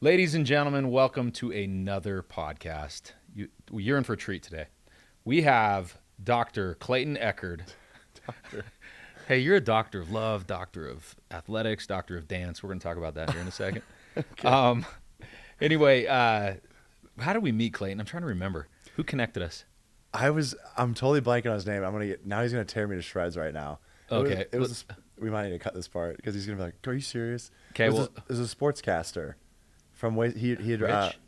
Ladies and gentlemen, welcome to another podcast. You're in for a treat today. We have Dr. Clayton Echard. Doctor. Hey, you're a doctor of love, doctor of athletics, doctor of dance. We're going to talk about that here in a second. Okay. Anyway, how did we meet, Clayton? I'm trying to remember. Who connected us? I'm totally blanking on his name. Now he's gonna tear me to shreds right now. Okay. We might need to cut this part because he's gonna be like, "Are you serious?" Okay, It was a sportscaster from he had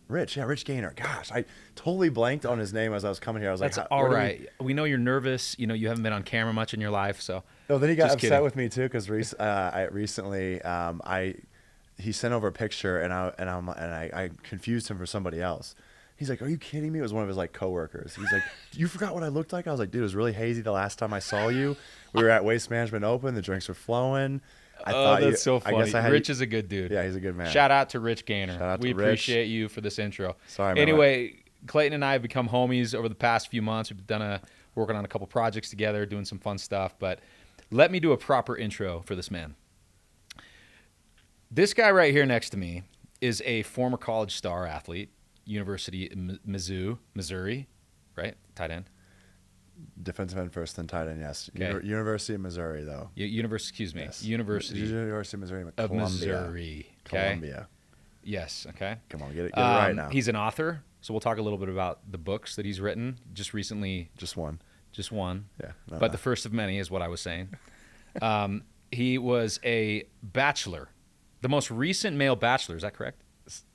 Rich? Rich Gaynor. Gosh, I totally blanked on his name as I was coming here. I was That's like, all right. We know you're nervous. You know, you haven't been on camera much in your life, so. No, then he got Just upset kidding. with me too because recently he sent over a picture and I confused him for somebody else. He's like, "Are you kidding me?" It was one of his like coworkers. He's like, "You forgot what I looked like?" I was like, "Dude, it was really hazy the last time I saw you. We were at Waste Management Open. The drinks were flowing." That's so funny. I guess Rich is a good dude. Yeah, he's a good man. Shout out to Rich Gaynor. Shout out to We Rich. appreciate you for this intro. Sorry, man. Anyway, Clayton and I have become homies over the past few months. We've working on a couple projects together, doing some fun stuff. But let me do a proper intro for this man. This guy right here next to me is a former college star athlete, University of Mizzou, Missouri, right? Tight end. Defensive end first, then tight end. Yes. Okay. University of Missouri, though. University of University of Missouri, of Columbia. Missouri. Okay. Columbia. Yes. Okay. Come on, get it right now. He's an author, so we'll talk a little bit about the books that he's written. Just recently, Just one. Yeah. No, But the first of many is what I was saying. He was a bachelor, the most recent male bachelor. Is that correct?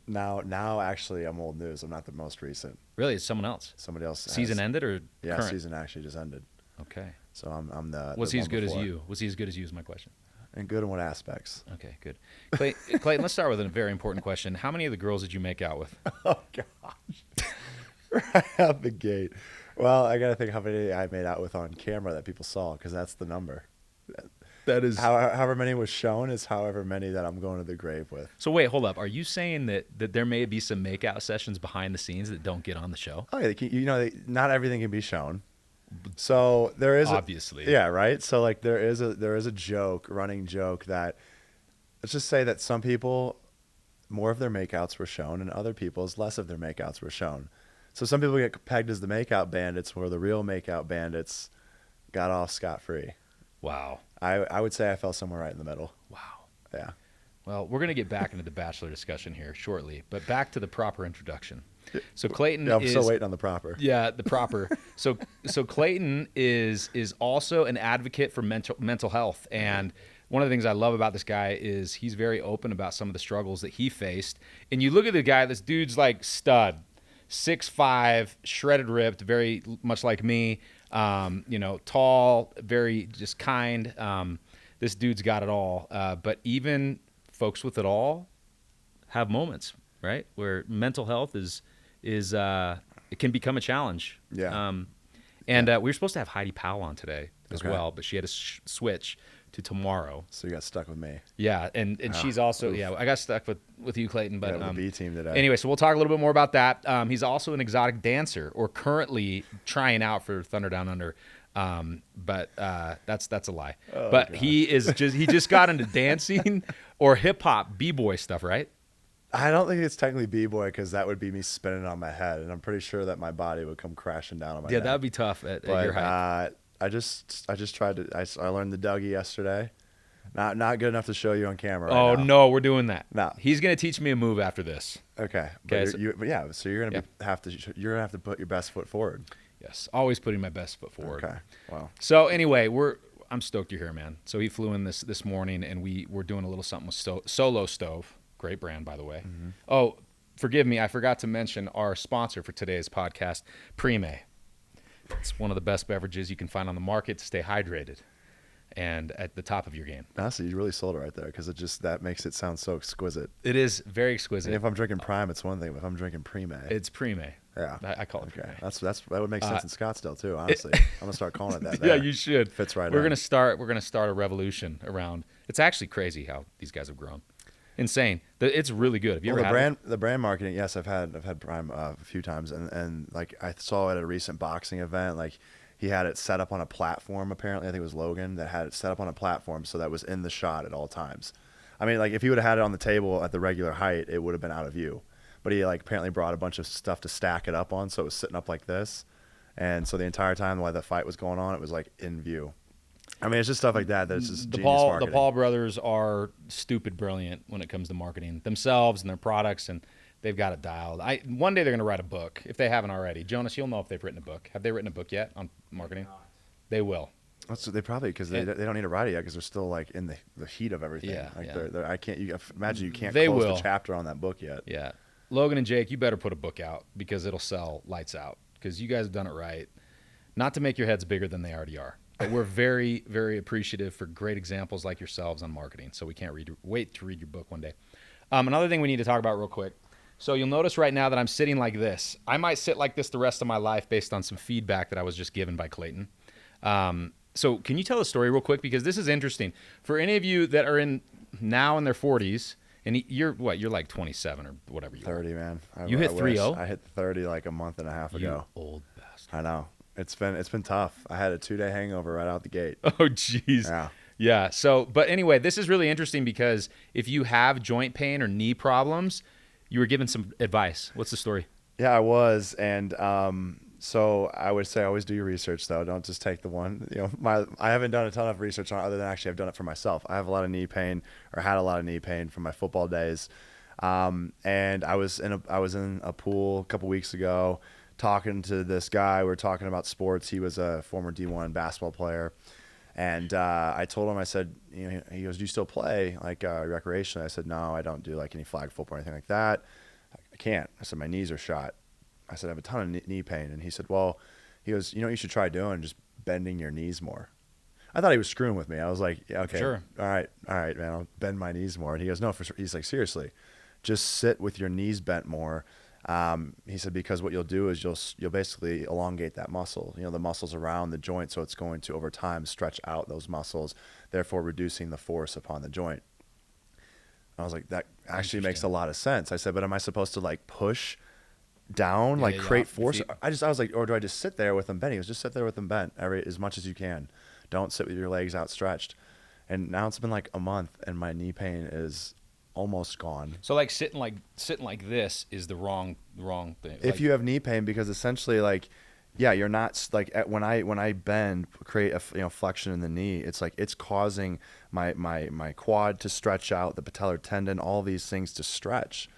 Now, actually, I'm old news. I'm not the most recent. Really, it's someone else. Somebody else. Season ended or Yeah, current? season actually just ended. Okay. So I'm the. Was the he as one good as before. you? Was he as good as you? Is my question. And good in what aspects? Okay, good. Clayton, let's start with a very important question. How many of the girls did you make out with? Oh gosh, right out the gate. Well, I gotta think how many I made out with on camera that people saw because that's the number. That is. However many was shown is however many that I'm going to the grave with. So wait, hold up. Are you saying that there may be some makeout sessions behind the scenes that don't get on the show? Oh yeah, not everything can be shown. So there is Obviously. yeah, right. So like there is a running joke that let's just say that some people more of their makeouts were shown and other people's less of their makeouts were shown. So some people get pegged as the makeout bandits where the real makeout bandits got off scot-free. Wow. I would say I fell somewhere right in the middle. Wow. Yeah. Well, we're going to get back into the Bachelor discussion here shortly, but back to the proper introduction. So Clayton Yeah, I'm is still waiting on the proper. Yeah, the proper. So Clayton is also an advocate for mental health, and one of the things I love about this guy is he's very open about some of the struggles that he faced. And you look at the guy, this dude's like stud, 6'5", shredded ripped, very much like me. Tall, very just kind. This dude's got it all. But even folks with it all have moments, right, where mental health is it can become a challenge. Yeah. We were supposed to have Heidi Powell on today as Okay. well, but she had to switch to tomorrow. So you got stuck with me. Yeah, and she's also I got stuck with you, Clayton. But with the B team today. anyway, so we'll talk a little bit more about that. He's also an exotic dancer, or currently trying out for Thunder Down Under. But that's a lie. Oh, but gosh. he just got into dancing or hip hop b-boy stuff, right? I don't think it's technically b-boy because that would be me spinning on my head, and I'm pretty sure that my body would come crashing down on my Yeah, neck. that would be tough at But your height. I just tried to. I learned the Dougie yesterday. Not good enough to show you on camera. Right Oh now. no, we're doing that. No. He's gonna teach me a move after this. Okay. Okay, So you're gonna have to put your best foot forward. Yes, always putting my best foot forward. Okay. Wow. So anyway, I'm stoked you're here, man. So he flew in this morning, and we're doing a little something with Solo Stove. Great brand, by the way. Mm-hmm. Oh, forgive me, I forgot to mention our sponsor for today's podcast, Prime. It's one of the best beverages you can find on the market to stay hydrated and at the top of your game. Honestly, you really sold it right there because that makes it sound so exquisite. It is very exquisite. And if I'm drinking Prime, it's one thing. But if I'm drinking Prime, It's Prime. yeah. I call it Okay. Prime. That would make sense in Scottsdale too. Honestly, I'm gonna start calling it that. Yeah, there. you should. Fits right We're in. gonna start a revolution around. It's actually crazy how these guys have grown. Insane. It's really good. Have you Well, ever had it? the brand marketing? Yes, I've had Prime a few times, and like I saw it at a recent boxing event. Like he had it set up on a platform. Apparently, I think it was Logan that had it set up on a platform, so that was in the shot at all times. I mean, like if he would have had it on the table at the regular height, it would have been out of view. But he like apparently brought a bunch of stuff to stack it up on, so it was sitting up like this. And so the entire time while the fight was going on, it was like in view. I mean, it's just stuff like that. That's just genius marketing. The Paul brothers are stupid brilliant when it comes to marketing themselves and their products, and they've got it dialed. One day they're going to write a book if they haven't already. Jonas, you'll know if they've written a book. Have they written a book yet on marketing? They will. That's they probably because they don't need to write it yet because they're still like in the heat of everything. Yeah, like yeah. They're, I can't. You imagine you can't They close will. the chapter on that book yet. Yeah, Logan and Jake, you better put a book out because it'll sell lights out because you guys have done it right. Not to make your heads bigger than they already are. But we're very, very appreciative for great examples like yourselves on marketing. So we can't wait to read your book one day. Another thing we need to talk about real quick. So you'll notice right now that I'm sitting like this. I might sit like this the rest of my life based on some feedback that I was just given by Clayton. So can you tell the story real quick? Because this is interesting. For any of you that are now in their 40s, and you're what? You're like 27 or whatever you 30, man. You hit 3-0? I hit 30 like a month and a half ago. You old bastard. I know. It's been tough. I had a 2-day hangover right out the gate. Oh, jeez. Yeah. Yeah. So, but anyway, this is really interesting because if you have joint pain or knee problems, you were given some advice. What's the story? Yeah, I was, and so I would say always do your research though. Don't just take the one. You know, I haven't done a ton of research on it other than actually I've done it for myself. I have a lot of knee pain or had a lot of knee pain from my football days, and I was in a pool a couple weeks ago talking to this guy. We were talking about sports. He was a former D1 basketball player. And I told him, I said, you know, he goes, do you still play like recreationally? I said, no, I don't do like any flag football or anything like that. I can't. I said, my knees are shot. I said, I have a ton of knee pain. And he said, well, he goes, you know what you should try doing? Just bending your knees more. I thought he was screwing with me. I was like, yeah, okay, sure. All right, man, I'll bend my knees more. And he goes, no, he's like, seriously, just sit with your knees bent more. He said, because what you'll do is you'll basically elongate that muscle, you know, the muscles around the joint. So it's going to over time stretch out those muscles, therefore reducing the force upon the joint. I was like, that actually makes a lot of sense. I said, but am I supposed to like push down, create force? I was like, or do I just sit there with them bent? He goes, just sit there with them bent as much as you can. Don't sit with your legs outstretched. And now it's been like a month and my knee pain is almost gone. So like sitting like this is the wrong thing. If you have knee pain, because essentially like, yeah, you're not like when I bend, create a flexion in the knee, it's like it's causing my quad to stretch out, the patellar tendon, all these things to stretch.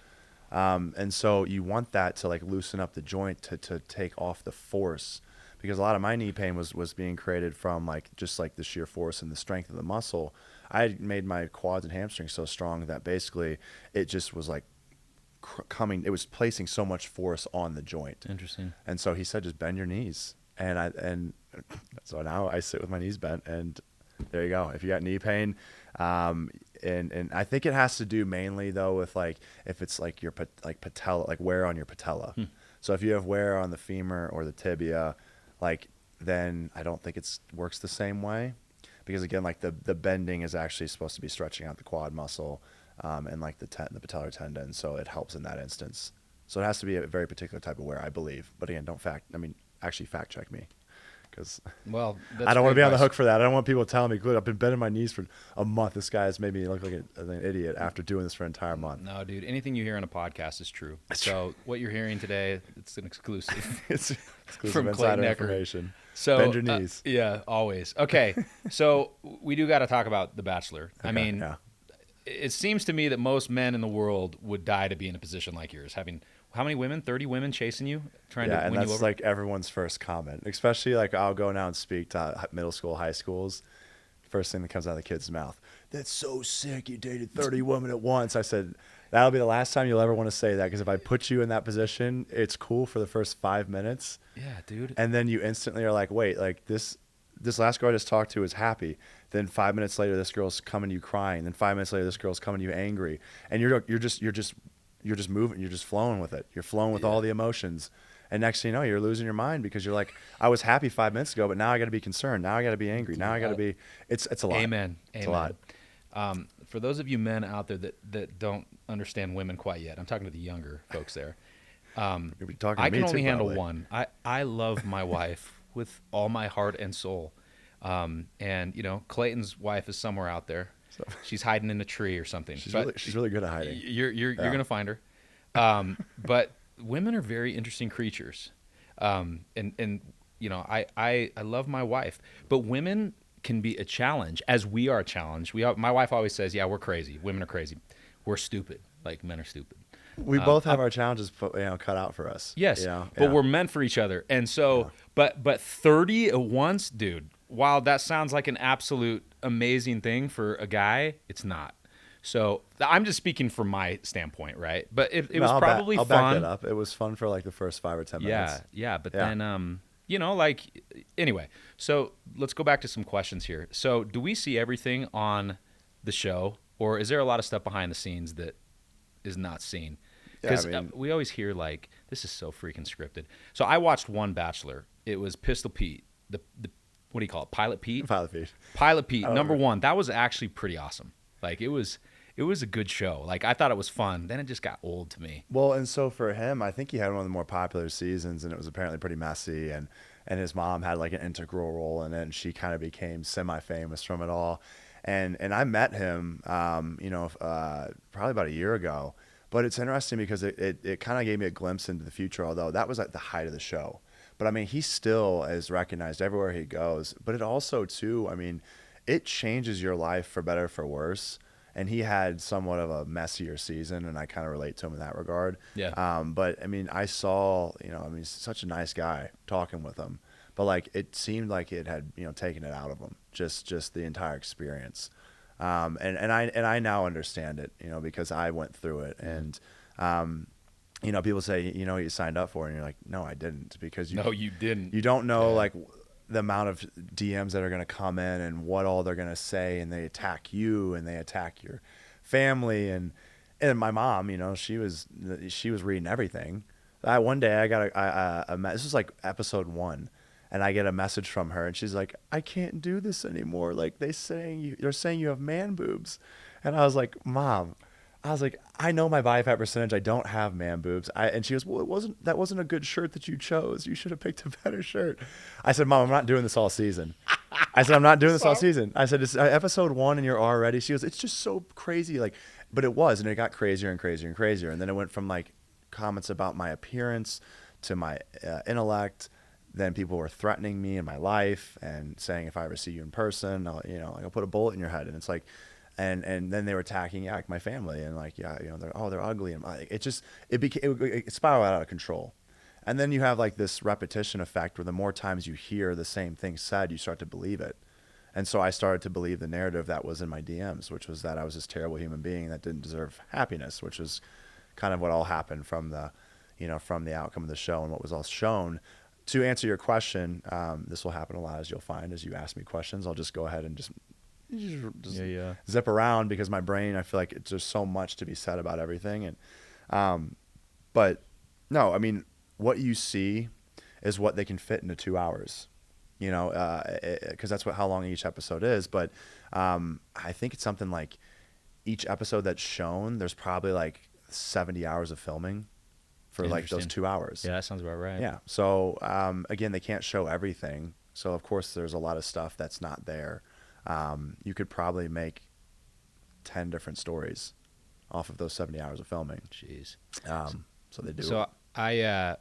And so you want that to like loosen up the joint to take off the force, because a lot of my knee pain was being created from like just like the sheer force and the strength of the muscle. I had made my quads and hamstrings so strong that basically it just was like it was placing so much force on the joint. Interesting. And so he said, just bend your knees. And so now I sit with my knees bent, and there you go. If you got knee pain, and I think it has to do mainly though with like if it's like your patella, like wear on your patella. So if you have wear on the femur or the tibia, like then I don't think it works the same way, because again, like the bending is actually supposed to be stretching out the quad muscle, and like the patellar tendon, so it helps in that instance. So it has to be a very particular type of wear, I believe. But again, actually fact check me, because I don't want to be on the hook for that. I don't want people telling me, "Good, I've been bending my knees for a month. This guy has made me look like an idiot after doing this for an entire month." No, dude. Anything you hear on a podcast is true. So what you're hearing today, it's an exclusive. It's exclusive from insider Clayton Echard. information. So bend your knees. Yeah, always. Okay, so we do got to talk about The Bachelor. Okay, I mean, yeah. It seems to me that most men in the world would die to be in a position like yours, having how many women? 30 women chasing you, trying to win you over? Yeah, and that's like everyone's first comment, especially like I'll go now and speak to middle school, high schools. First thing that comes out of the kid's mouth, that's so sick, you dated 30 women at once. I said, that'll be the last time you'll ever want to say that, because if I put you in that position, it's cool for the first 5 minutes. Yeah, dude. And then you instantly are like, wait, like this last girl I just talked to is happy. Then 5 minutes later, this girl's coming to you crying. Then 5 minutes later, this girl's coming to you angry. And you're just moving. You're just flowing with it. You're flowing with all the emotions. And next thing you know, you're losing your mind, because you're like, I was happy 5 minutes ago, but now I got to be concerned. Now I got to be angry. Now I got to be. It's a lot. Amen. It's a lot. For those of you men out there that don't understand women quite yet, I'm talking to the younger folks there. You'll be talking to I me can only too, handle probably. one. I love my wife with all my heart and soul. And Clayton's wife is somewhere out there. She's hiding in a tree or something. She's really good at hiding. You're gonna find her. But women are very interesting creatures. And you know, I love my wife, but women can be a challenge, as we are a challenge. My wife always says, yeah, we're crazy. Women are crazy. We're stupid. Like, men are stupid. We both have our challenges, cut out for us. Yes, but we're meant for each other. And so, but 30 at once, dude, while that sounds like an absolute amazing thing for a guy, it's not. So I'm just speaking from my standpoint, right? But it was probably fun. I'll back that up. It was fun for like the first 5 or 10 minutes. Yeah. But then, you know, like, anyway, so let's go back to some questions here. So do we see everything on the show, or is there a lot of stuff behind the scenes that is not seen? Because we always hear, like, this is so freaking scripted. So I watched one Bachelor. It was Pistol Pete. The what do you call it? Pilot Pete? Pilot Pete, number 1. That was actually pretty awesome. Like, it was a good show. Like, I thought it was fun. Then it just got old to me. Well, and so for him, I think he had one of the more popular seasons, and it was apparently pretty messy. And his mom had like an integral role in it, and she kind of became semi-famous from it all. And I met him, probably about a year ago. But it's interesting because it kind of gave me a glimpse into the future, although that was at the height of the show. But, I mean, he still is recognized everywhere he goes. But it also, too, I mean, it changes your life for better or for worse. And he had somewhat of a messier season, and I kind of relate to him in that regard. Yeah. But, I mean, I saw, he's such a nice guy talking with him. But, like, it seemed like it had, taken it out of him, just the entire experience. And I now understand it, because I went through it. And, people say, you signed up for it, and you're like, no, I didn't, because you didn't. You don't know, like, the amount of DMs that are going to come in and what all they're going to say, and they attack you and they attack your family. And my mom, she was reading everything. One day I got this was like episode 1. And I get a message from her, and she's like, I can't do this anymore. Like, they're saying you have man boobs. And I was like, Mom, I know my body fat percentage. I don't have man boobs. And she goes, well, that wasn't a good shirt that you chose. You should have picked a better shirt. I said, Mom, I'm not doing this all season. I said, it's episode 1 and you're already. She goes, it's just so crazy. Like, but it was, and it got crazier and crazier and crazier. And then it went from like comments about my appearance to my intellect. Then people were threatening me in my life and saying, if I ever see you in person, I'll put a bullet in your head. And it's like, and then they were attacking like my family, and like, they're ugly. And it spiraled out of control. And then you have like this repetition effect where the more times you hear the same thing said, you start to believe it. And so I started to believe the narrative that was in my DMs, which was that I was this terrible human being that didn't deserve happiness, which was kind of what all happened from the outcome of the show and what was all shown. To answer your question, this will happen a lot, as you'll find as you ask me questions. I'll just go ahead and just zip around, because my brain, I feel like it's just so much to be said about everything. And but no, I mean, what you see is what they can fit into 2 hours, because that's how long each episode is. But I think it's something like each episode that's shown, there's probably like 70 hours of filming for like those 2 hours. Yeah, that sounds about right. Yeah. So again, they can't show everything. So of course there's a lot of stuff that's not there. You could probably make 10 different stories off of those 70 hours of filming. Jeez. So they do. So I,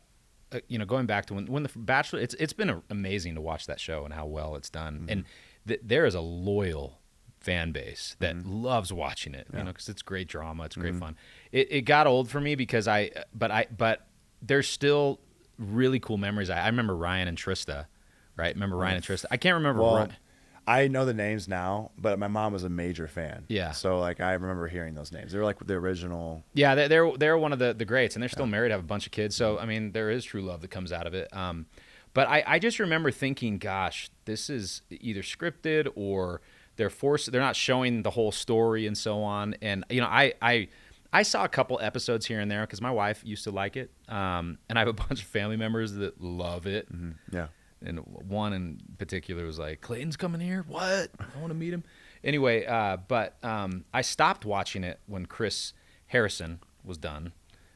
going back to when the Bachelor, it's been amazing to watch that show and how well it's done. Mm-hmm. And there is a loyal fan base that loves watching it, because it's great drama, it's great fun. It got old for me because but there's still really cool memories. I remember Ryan and Trista, right? Ryan and Trista. I can't remember. Well, I know the names now, but my mom was a major fan. Yeah. So like I remember hearing those names. They were like the original. Yeah, they're one of the greats, and they're still married, have a bunch of kids. So I mean, there is true love that comes out of it. But I just remember thinking, gosh, this is either scripted or they're not showing the whole story and so on. And I saw a couple episodes here and there because my wife used to like it, and I have a bunch of family members that love it. Mm-hmm. Yeah. And one in particular was like, Clayton's coming here? What? I want to meet him. Anyway, but I stopped watching it when Chris Harrison was done.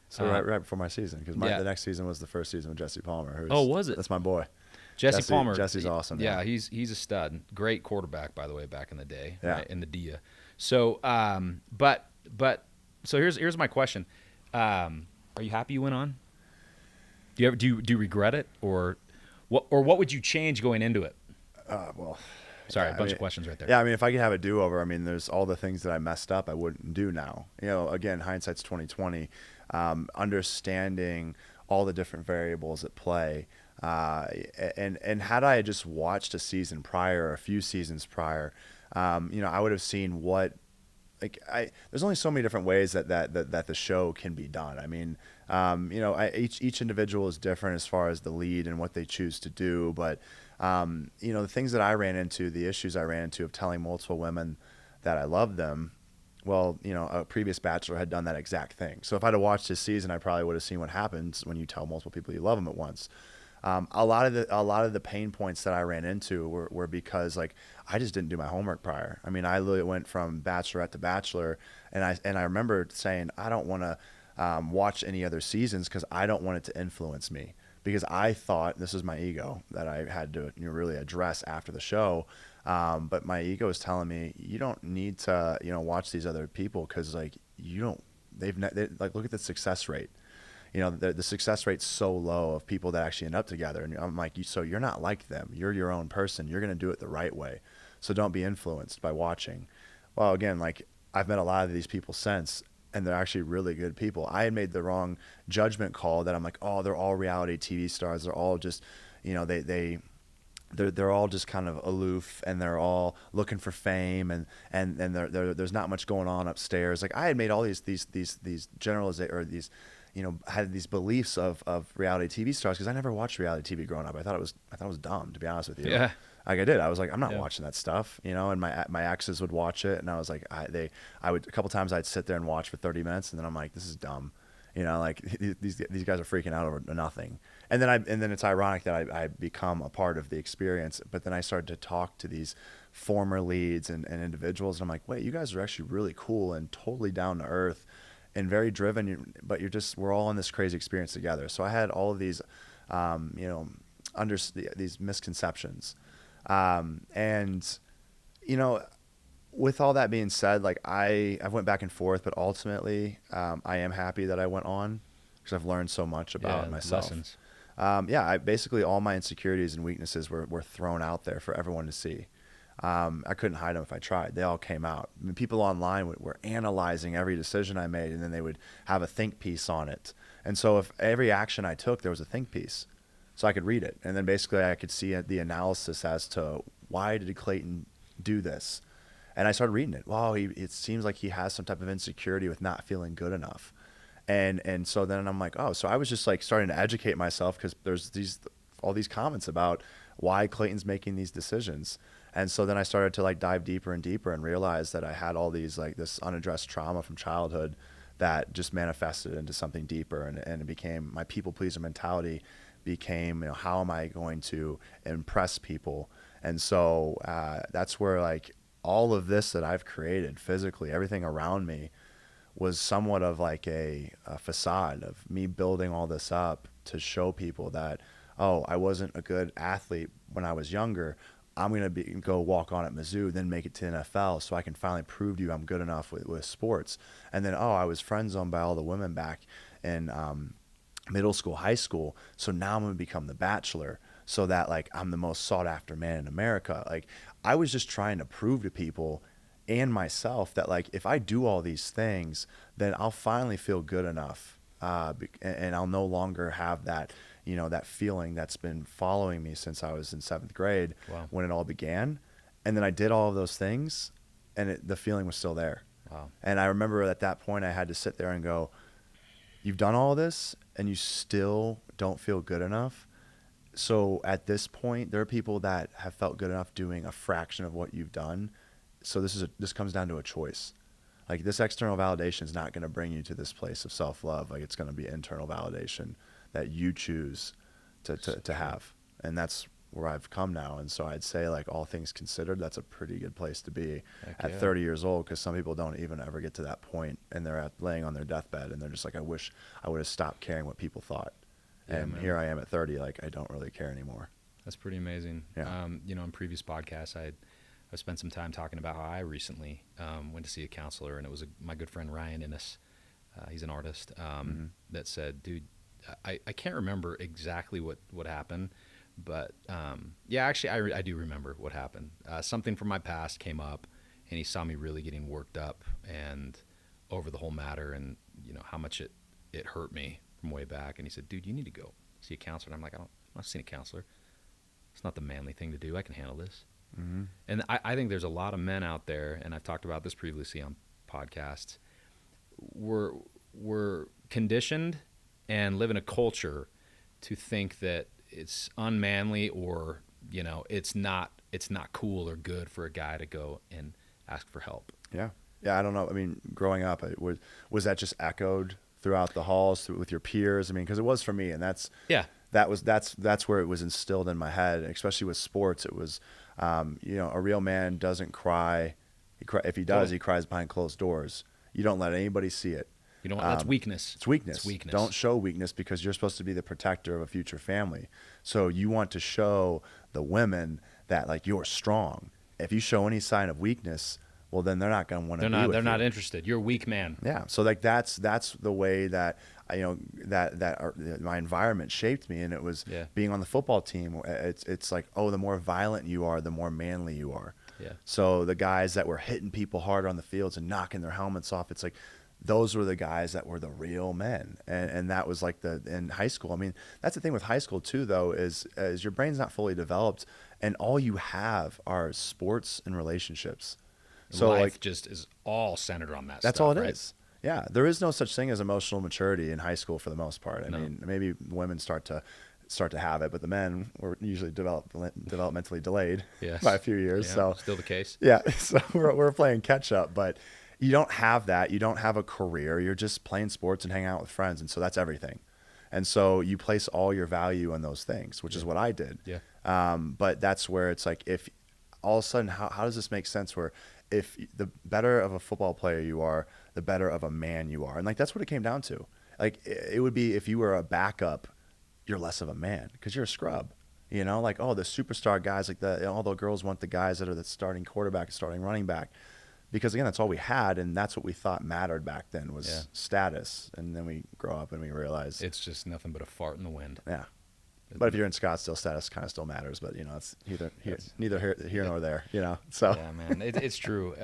So right before my season, because the next season was the first season with Jesse Palmer. Was it? That's my boy. Jesse Palmer. Jesse's awesome. Yeah, he's a stud. Great quarterback, by the way, back in the day. Yeah. Right, in the DIA. So, but so here's my question. Are you happy you went on? Do you regret it, or what would you change going into it? Well, Sorry, a yeah, I bunch mean, of questions right there. yeah, I mean, if I could have a do-over, I mean, there's all the things that I messed up I wouldn't do now. Again, hindsight's 2020. Understanding all the different variables at play, and had I just watched a season prior, or a few seasons prior, I would have seen what there's only so many different ways that the show can be done. I mean, each individual is different as far as the lead and what they choose to do. But, the things that I ran into, the issues I ran into of telling multiple women that I loved them, well, a previous Bachelor had done that exact thing. So if I'd have watched his season, I probably would have seen what happens when you tell multiple people you love them at once. A lot of the pain points that I ran into were because like I just didn't do my homework prior. I mean, I literally went from Bachelorette to Bachelor, and I remember saying I don't want to watch any other seasons because I don't want it to influence me, because I thought, this is my ego that I had to really address after the show. But my ego is telling me you don't need to watch these other people because like you don't like look at the success rate. The success rate's so low of people that actually end up together. And I'm like, so you're not like them. You're your own person. You're going to do it the right way. So don't be influenced by watching. Well, again, like I've met a lot of these people since, and they're actually really good people. I had made the wrong judgment call that I'm like, oh, they're all reality TV stars. They're all just, they're all just kind of aloof, and they're all looking for fame, and there's not much going on upstairs. Like I had made all these generalizations, or these, had these beliefs of reality TV stars because I never watched reality TV growing up. I thought it was dumb, to be honest with you. Yeah. Like I did. I was like, I'm not watching that stuff, and my exes would watch it, and I was like, I would, a couple times I'd sit there and watch for 30 minutes, and then I'm like, this is dumb. Like these guys are freaking out over nothing. And then it's ironic that I become a part of the experience, but then I started to talk to these former leads and individuals, and I'm like, wait, you guys are actually really cool and totally down to earth and very driven, but we're all in this crazy experience together. So I had all of these, these misconceptions. And, with all that being said, like I went back and forth, but ultimately, I am happy that I went on because I've learned so much about myself. Lessons. I basically, all my insecurities and weaknesses were thrown out there for everyone to see. I couldn't hide them if I tried. They all came out. I mean, people online were analyzing every decision I made, and then they would have a think piece on it. And so if every action I took, there was a think piece. So I could read it. And then basically I could see the analysis as to why did Clayton do this? And I started reading it. Wow, it seems like he has some type of insecurity with not feeling good enough. And so then I'm like, oh, so I was just like starting to educate myself because there's all these comments about why Clayton's making these decisions. And so then I started to like dive deeper and deeper and realize that I had all these like this unaddressed trauma from childhood that just manifested into something deeper, and it became my people pleaser mentality became, how am I going to impress people? And so that's where like all of this that I've created physically, everything around me was somewhat of like a facade of me building all this up to show people that, oh, I wasn't a good athlete when I was younger. I'm going to go walk on at Mizzou, then make it to NFL so I can finally prove to you I'm good enough with sports. And then, oh, I was friend zoned by all the women back in middle school, high school. So now I'm going to become the Bachelor so that like I'm the most sought after man in America. Like I was just trying to prove to people and myself that like if I do all these things, then I'll finally feel good enough, and I'll no longer have that, that feeling that's been following me since I was in 7th grade. Wow. When it all began. And then I did all of those things, and the feeling was still there. Wow. And I remember at that point I had to sit there and go, you've done all this and you still don't feel good enough. So at this point, there are people that have felt good enough doing a fraction of what you've done. So this comes down to a choice. Like this external validation is not going to bring you to this place of self-love. Like it's going to be internal validation that you choose to have. And that's where I've come now. And so I'd say like all things considered, that's a pretty good place to be at 30 years old. Cause some people don't even ever get to that point, and they're laying on their deathbed and they're just like, I wish I would have stopped caring what people thought. And here I am at 30, like I don't really care anymore. That's pretty amazing. Yeah. In previous podcasts, I spent some time talking about how I recently went to see a counselor, and it was my good friend Ryan Innes. He's an artist that said, dude, I can't remember exactly what happened, but yeah, actually I do remember what happened. Something from my past came up, and he saw me really getting worked up and over the whole matter, and you know how much it hurt me from way back. And he said, dude, you need to go see a counselor. And I'm like, I'm not seeing a counselor. It's not the manly thing to do. I can handle this. Mm-hmm. And I think there's a lot of men out there, and I've talked about this previously on podcasts. We're conditioned and live in a culture to think that it's unmanly, or you know, it's not cool or good for a guy to go and ask for help. Yeah. I don't know. I mean, growing up, was that just echoed throughout the halls with your peers? I mean, because it was for me, and that's where it was instilled in my head, especially with sports. It was, you know, a real man doesn't cry. If he does, he cries behind closed doors. You don't let anybody see it. You know what? That's weakness. It's weakness. Don't show weakness, because you're supposed to be the protector of a future family. So you want to show the women that like you're strong. If you show any sign of weakness, well, then they're not going to want to be with you. They're not interested. You're a weak man. Yeah. So like that's the way that my environment shaped me, and it was being on the football team. It's like, oh, the more violent you are, the more manly you are. Yeah. So the guys that were hitting people harder on the fields and knocking their helmets off, it's like those were the guys that were the real men. And that was like in high school. I mean, that's the thing with high school too, though, is your brain's not fully developed, and all you have are sports and relationships. So life like just is all centered on that. That's stuff, all it right? is. Yeah, there is no such thing as emotional maturity in high school for the most part. I mean, maybe women start to have it, but the men were usually developmentally delayed by a few years. Yeah, so still the case. Yeah, so we're playing catch up, but you don't have that. You don't have a career. You're just playing sports and hanging out with friends, and so that's everything. And so you place all your value on those things, which is what I did. Yeah. But that's where it's like, if all of a sudden, how does this make sense? Where if the better of a football player you are, the better of a man you are. And like, that's what it came down to. Like, it would be if you were a backup, you're less of a man because you're a scrub, you know, like, oh, the superstar guys, like all the girls want the guys that are the starting quarterback and starting running back, because again, that's all we had. And that's what we thought mattered back then was status. And then we grow up and we realize it's just nothing but a fart in the wind. Yeah. But if you're in Scottsdale, status kind of still matters. But you know, it's neither here nor there. You know, so yeah, man, it's true.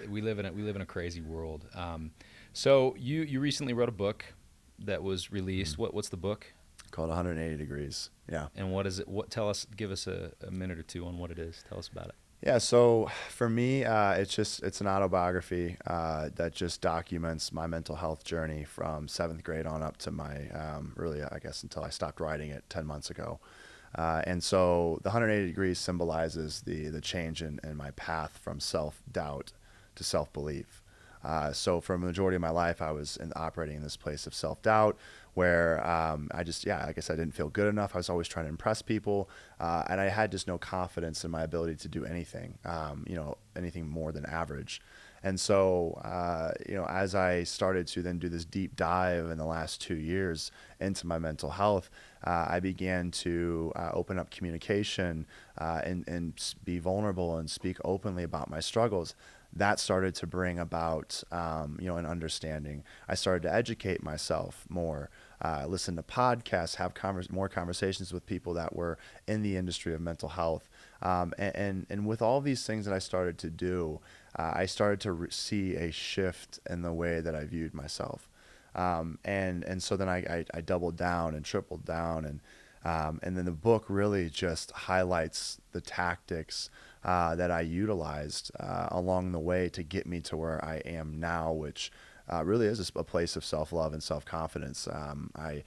We live in a crazy world. So you recently wrote a book that was released. What's the book? Called 180 Degrees. Yeah. And what is it? Give us a minute or two on what it is. Tell us about it. Yeah, so for me, it's an autobiography that just documents my mental health journey from 7th grade on up to my really, I guess, until I stopped writing it 10 months ago. And so the 180 degrees symbolizes the change in my path from self-doubt to self-belief. So for a majority of my life, I was operating in this place of self-doubt where I just, like I said, I didn't feel good enough. I was always trying to impress people. And I had just no confidence in my ability to do anything, anything more than average. And so, as I started to then do this deep dive in the last 2 years into my mental health, I began to open up communication and be vulnerable and speak openly about my struggles. That started to bring about, an understanding. I started to educate myself more, listen to podcasts, have more conversations with people that were in the industry of mental health. And with all these things that I started to do, I started to see a shift in the way that I viewed myself. And so then I doubled down and tripled down. And then the book really just highlights the tactics that I utilized along the way to get me to where I am now, which really is a place of self-love and self-confidence. I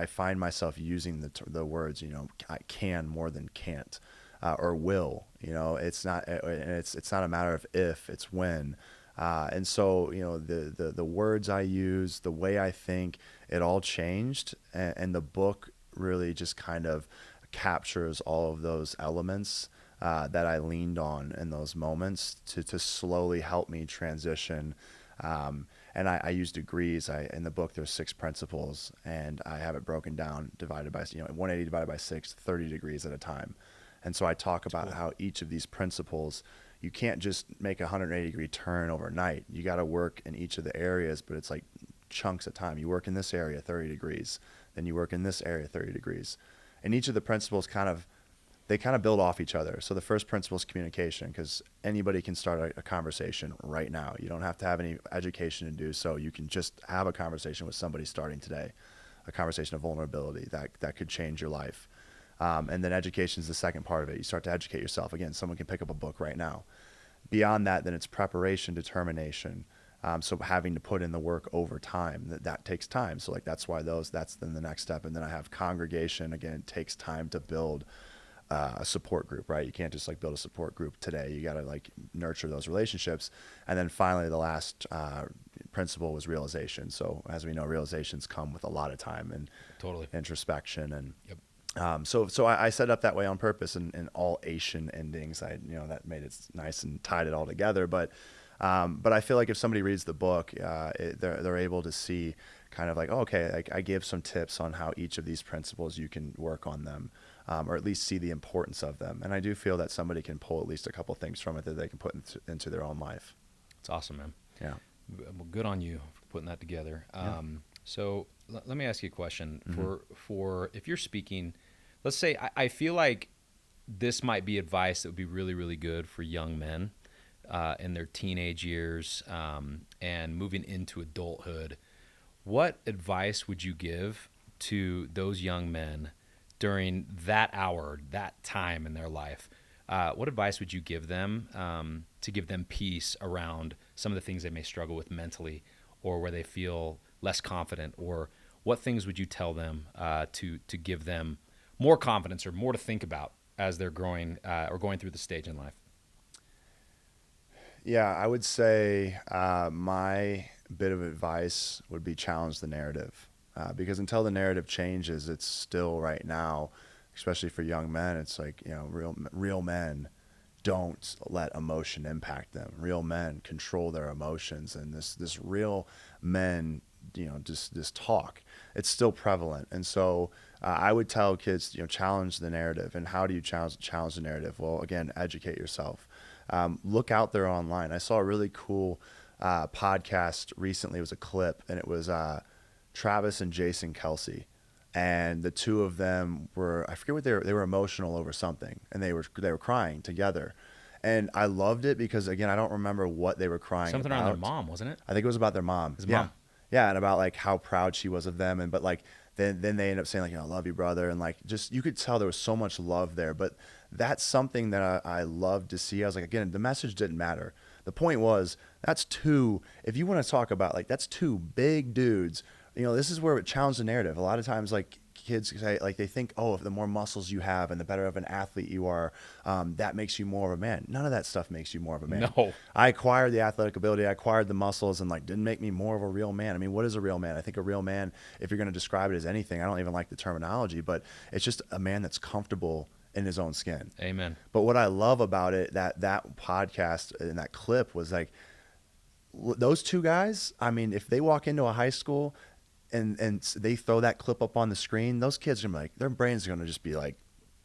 find myself using the words, I can more than can't, or will. It's not a matter of if, it's when. And so, the words I use, the way I think, it all changed, and the book really just kind of captures all of those elements that I leaned on in those moments to slowly help me transition. And I use degrees. In the book, there's 6 principles, and I have it broken down, divided by, 180 divided by 6, 30 degrees at a time. And so I talk about how each of these principles, you can't just make a 180-degree turn overnight. You got to work in each of the areas, but it's like chunks of time. You work in this area 30 degrees, then you work in this area 30 degrees. And each of the principles they kind of build off each other. So the first principle is communication, because anybody can start a conversation right now. You don't have to have any education to do so. You can just have a conversation with somebody starting today, a conversation of vulnerability that could change your life. And then education is the second part of it. You start to educate yourself. Again, someone can pick up a book right now. Beyond that, then it's preparation, determination. So having to put in the work over time, that takes time. So like that's then the next step. And then I have congregation. Again, it takes time to build a support group, right? You can't just like build a support group today. You got to like nurture those relationships. And then finally, the last principle was realization. So as we know, realizations come with a lot of time and introspection. And so I set it up that way on purpose, and all Asian endings. That made it nice and tied it all together. But I feel like if somebody reads the book, they're able to see kind of like, oh, okay, like I give some tips on how each of these principles you can work on them, or at least see the importance of them. And I do feel that somebody can pull at least a couple things from it that they can put into their own life. It's awesome, man. Yeah. Well, good on you for putting that together. So let me ask you a question. For if you're speaking, let's say I feel like this might be advice that would be really, really good for young men in their teenage years and moving into adulthood. What advice would you give to those young men during that hour, that time in their life? What advice would you give them to give them peace around some of the things they may struggle with mentally, or where they feel less confident? Or what things would you tell them to give them more confidence or more to think about as they're growing or going through the stage in life? Yeah, I would say my bit of advice would be challenge the narrative, because until the narrative changes, it's still right now, especially for young men, it's like, real men don't let emotion impact them. Real men control their emotions, and this real men, just this talk, it's still prevalent. And so I would tell kids, challenge the narrative. And how do you challenge the narrative? Well, again, educate yourself. Look out there online. I saw a really cool podcast recently. It was a clip, and it was Travis and Jason Kelce. And the two of them I forget what they were emotional over something, and they were crying together. And I loved it because, again, I don't remember what they were crying Something about. around their mom, wasn't it? I think it was about their mom. His mom. Yeah, and about like how proud she was of them, but like then they ended up saying like, I love you, brother, and like just you could tell there was so much love there. But that's something that I loved to see. I was like, again, the message didn't matter. The point was that's two. If you want to talk about like that's two big dudes. This is where it challenged the narrative. A lot of times, like kids say, like they think, oh, if the more muscles you have and the better of an athlete you are, that makes you more of a man. None of that stuff makes you more of a man. No. I acquired the athletic ability, I acquired the muscles, and like didn't make me more of a real man. I mean, what is a real man? I think a real man, if you're going to describe it as anything, I don't even like the terminology, but it's just a man that's comfortable in his own skin. Amen. But what I love about it, that podcast and that clip was like, those two guys, I mean, if they walk into a high school and they throw that clip up on the screen, those kids are gonna be like, their brains are gonna just be like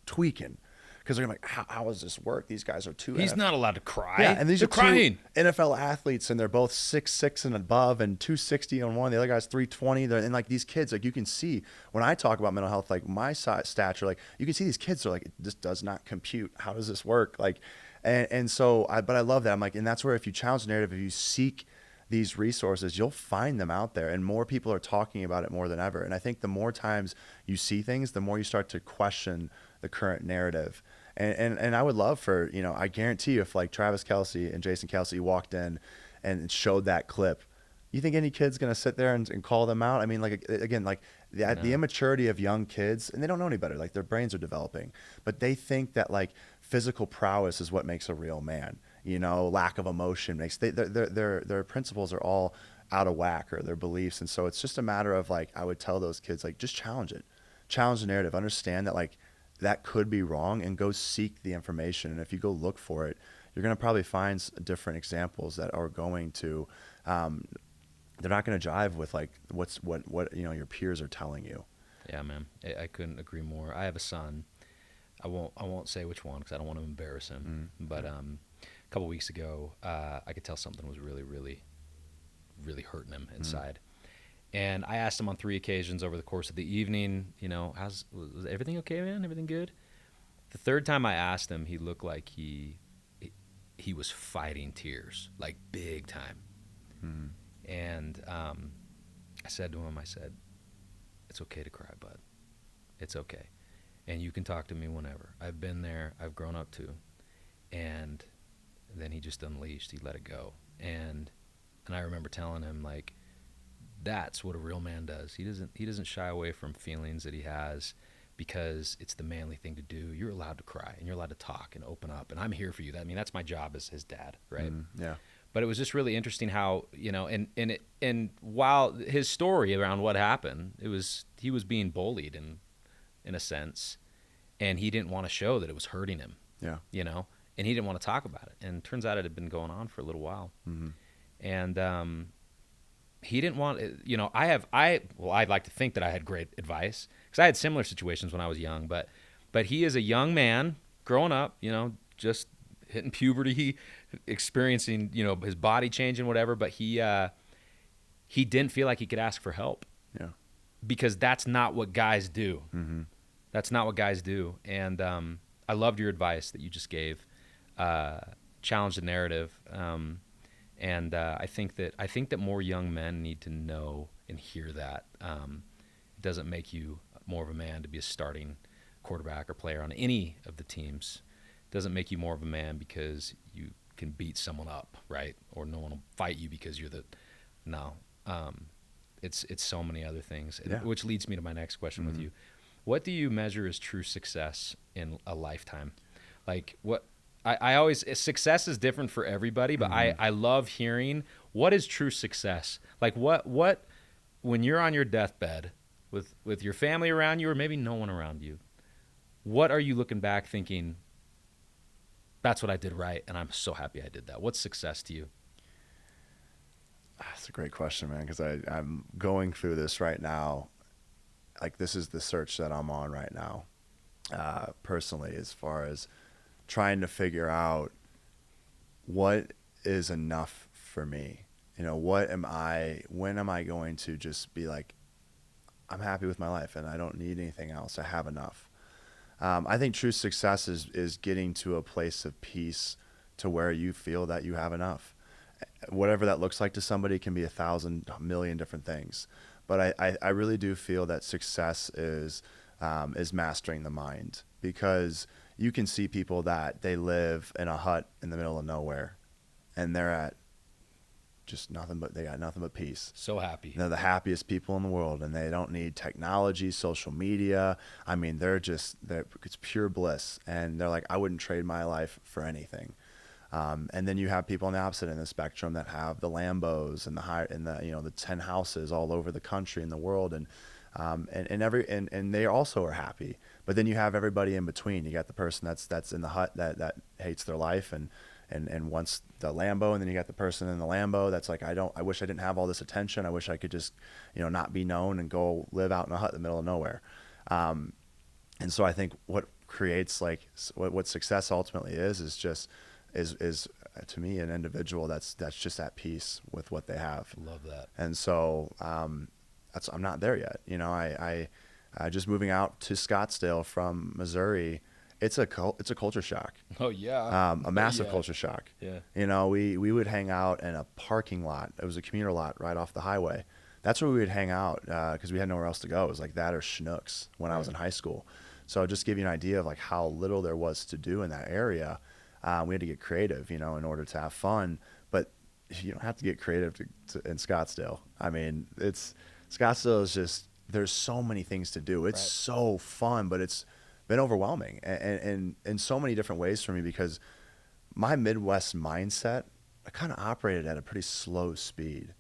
tweaking, because they're gonna be like, how does this work? These guys are He's not allowed to cry. Yeah, and these They're are crying. two NFL athletes, and they're both 6'6" and above, and 260 on one. The other guy's 320. And like these kids, like you can see when I talk about mental health, like my stature, like you can see these kids are like, this does not compute. How does this work? Like, and so but I love that. I'm like, and that's where if you challenge the narrative, if you seek these resources, you'll find them out there, and more people are talking about it more than ever. And I think the more times you see things, the more you start to question the current narrative. And I would love for, I guarantee you, if like Travis Kelce and Jason Kelce walked in and showed that clip, you think any kid's going to sit there and call them out? I mean, like, again, like the immaturity of young kids, and they don't know any better, like their brains are developing, but they think that like physical prowess is what makes a real man. Lack of emotion makes their principles are all out of whack, or their beliefs. And so it's just a matter of like, I would tell those kids, like, just challenge the narrative, understand that like that could be wrong, and go seek the information. And if you go look for it, you're going to probably find different examples that are going to, they're not going to jive with like what your peers are telling you. Yeah, man. I couldn't agree more. I have a son. I won't say which one because I don't want to embarrass him. But a couple weeks ago, I could tell something was really, really, really hurting him inside. And I asked him on 3 occasions over the course of the evening, was everything okay, man? Everything good? The third time I asked him, he looked like he was fighting tears, like big time. And I said to him, it's okay to cry, bud. It's okay. And you can talk to me whenever. I've been there. I've grown up too. And then he just unleashed. He let it go. And I remember telling him, like, that's what a real man does. He doesn't shy away from feelings that he has because it's the manly thing to do. You're allowed to cry and you're allowed to talk and open up. And I'm here for you. That's my job as his dad, right? Yeah. But it was just really interesting how, and while his story around what happened, he was being bullied in a sense, and he didn't want to show that it was hurting him. Yeah. And he didn't want to talk about it. And it turns out it had been going on for a little while. And he didn't want, I'd like to think that I had great advice because I had similar situations when I was young, but he is a young man growing up, just hitting puberty, experiencing, his body changing, whatever. But he didn't feel like he could ask for help. Yeah. Because that's not what guys do. That's not what guys do. And I loved your advice that you just gave. Challenge the narrative. And I think that more young men need to know and hear that. It doesn't make you more of a man to be a starting quarterback or player on any of the teams. It doesn't make you more of a man because you can beat someone up, right? Or no one will fight you because you're it's so many other things. Yeah. Which leads me to my next question with you. What do you measure as true success in a lifetime? Like I always, success is different for everybody, but I love hearing what is true success. Like what when you're on your deathbed with your family around you or maybe no one around you, what are you looking back thinking, that's what I did right and I'm so happy I did that? What's success to you? That's a great question, man, because I'm going through this right now. Like, this is the search that I'm on right now, personally, as far as trying to figure out what is enough for me. When am I going to just be like, I'm happy with my life and I don't need anything else. I have enough. I think true success is getting to a place of peace to where you feel that you have enough. Whatever that looks like to somebody can be 1,000 million different things. But I really do feel that success is mastering the mind, because you can see people that they live in a hut in the middle of nowhere and they're at just they got nothing but peace. So happy. They're the happiest people in the world and they don't need technology, social media. I mean, it's pure bliss. And they're like, I wouldn't trade my life for anything. And then you have people on the opposite end of the spectrum that have the Lambos and the 10 houses all over the country and the world, and they also are happy. But then you have everybody in between. You got the person that's in the hut that hates their life and wants the Lambo, and then you got the person in the Lambo that's like, I wish I didn't have all this attention. I wish I could just not be known and go live out in a hut in the middle of nowhere. And so I think what creates what success ultimately is to me an individual that's just at peace with what they have. Love that. And so I'm not there yet. I just moving out to Scottsdale from Missouri, it's a culture shock. Oh yeah. A massive culture shock. Yeah. We would hang out in a parking lot. It was a commuter lot right off the highway. That's where we would hang out because we had nowhere else to go. It was like that or Schnucks when I was in high school. So just give you an idea of like how little there was to do in that area. We had to get creative, in order to have fun. But you don't have to get creative in Scottsdale. I mean, Scottsdale is just, there's so many things to do. It's so fun, but it's been overwhelming and in so many different ways for me, because my Midwest mindset, I kind of operated at a pretty slow speed.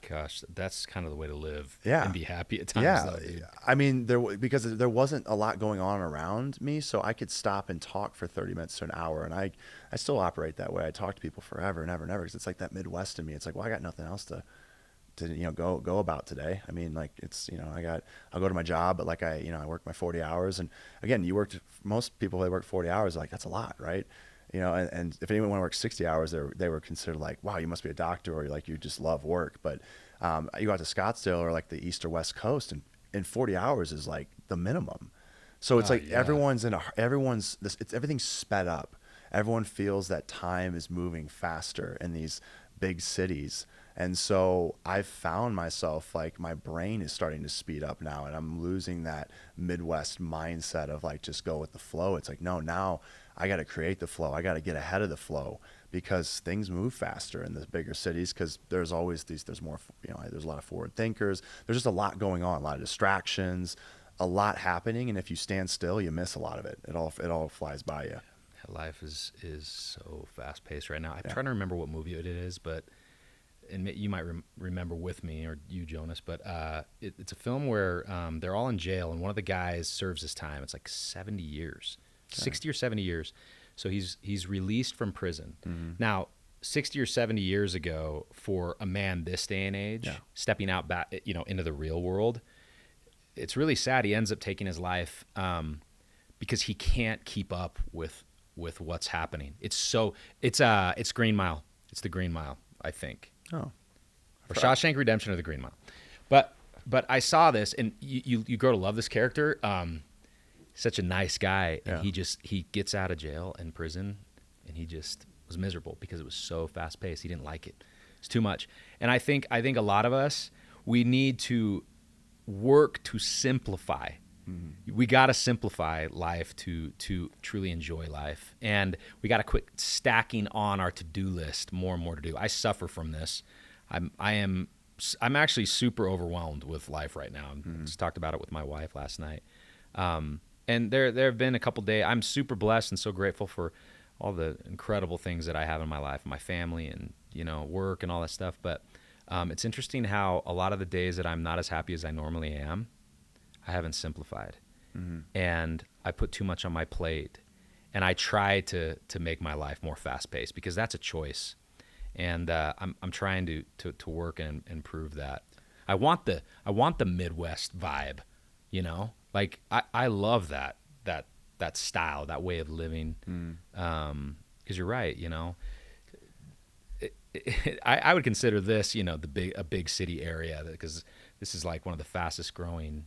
Gosh, that's kind of the way to live. Yeah. And be happy at times. Yeah. Though, dude. I mean, because there wasn't a lot going on around me, so I could stop and talk for 30 minutes to an hour. And I still operate that way. I talk to people forever and ever and ever, because it's like that Midwest in me. It's like, well, I got nothing else to to, go about today. I mean, like it's, I'll go to my job, but like I work my 40 hours. And again, most people, they work 40 hours, like that's a lot, right? And if anyone works 60 hours, they were considered like, wow, you must be a doctor, or like you just love work. But you go out to Scottsdale or like the East or West Coast, and 40 hours is like the minimum. So it's like Yeah. everything's sped up. Everyone feels that time is moving faster in these big cities. And so I've found myself, like, my brain is starting to speed up now, and I'm losing that Midwest mindset of like, just go with the flow. It's like, no, now I got to create the flow. I got to get ahead of the flow, because things move faster in the bigger cities, because there's always there's more, there's a lot of forward thinkers. There's just a lot going on, a lot of distractions, a lot happening. And if you stand still, you miss a lot of it. It all flies by you. Life is so fast paced right now. I'm Yeah. trying to remember what movie it is, but and you might remember with me, or you, Jonas. But it's a film where they're all in jail, and one of the guys serves his time. It's like 70 years, 60 or 70 years. So he's released from prison. Mm-hmm. Now, 60 or 70 years ago, for a man this day and age, stepping out back, into the real world, it's really sad. He ends up taking his life because he can't keep up with what's happening. It's Green Mile. It's the Green Mile, I think. Oh, Or Shawshank Redemption, or the Green Mile. But I saw this, and you grow to love this character. Such a nice guy, and he gets out of jail and prison, and he just was miserable because it was so fast paced. He didn't like it. It's too much. And I think a lot of us, we need to work to simplify. Mm-hmm. We got to simplify life to truly enjoy life, and we got to quit stacking on our to-do list more and more to do. I suffer from this. I'm actually super overwhelmed with life right now. I just talked about it with my wife last night. And there have been a couple days. I'm super blessed and so grateful for all the incredible things that I have in my life, my family, and work and all that stuff. But it's interesting how a lot of the days that I'm not as happy as I normally am, I haven't simplified, and I put too much on my plate, and I try to make my life more fast paced, because that's a choice, and I'm trying to work and improve that. I want the Midwest vibe, like I love that style, that way of living, because you're right, I would consider this, a big city area, because this is like one of the fastest growing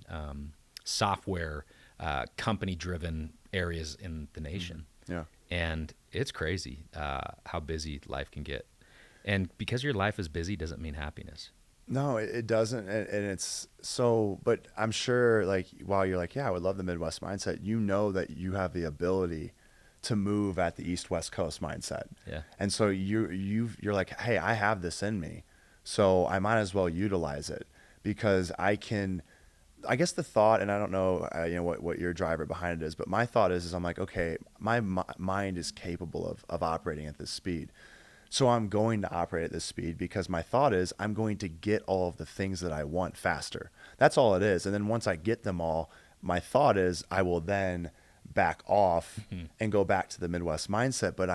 software company driven areas in the nation. Yeah. And it's crazy how busy life can get. And because your life is busy doesn't mean happiness. No, it doesn't. And it's so, but I'm sure, like, while you're like, yeah, I would love the Midwest mindset, that you have the ability to move at the East-West Coast mindset. Yeah. And so you're like, hey, I have this in me, so I might as well utilize it, because I guess the thought, and I don't know, what your driver behind it is, but my thought is I'm like, okay, my mind is capable of operating at this speed. So I'm going to operate at this speed, because my thought is I'm going to get all of the things that I want faster. That's all it is. And then once I get them all, my thought is I will then back off and go back to the Midwest mindset. But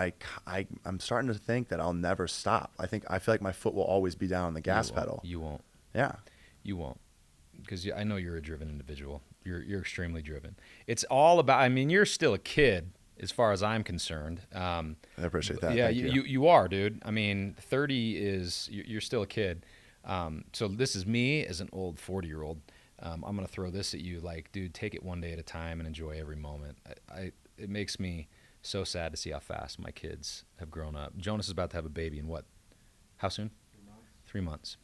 I'm starting to think that I'll never stop. I feel like my foot will always be down on the gas pedal. You won't. Yeah. You won't. Because I know you're a driven individual. You're extremely driven. It's all about, you're still a kid as far as I'm concerned. I appreciate that. Yeah, Thank you. You are, dude. 30 is, you're still a kid. So this is me as an old 40-year-old. I'm going to throw this at you like, dude, take it one day at a time and enjoy every moment. It makes me so sad to see how fast my kids have grown up. Jonas is about to have a baby in what? How soon? 3 months.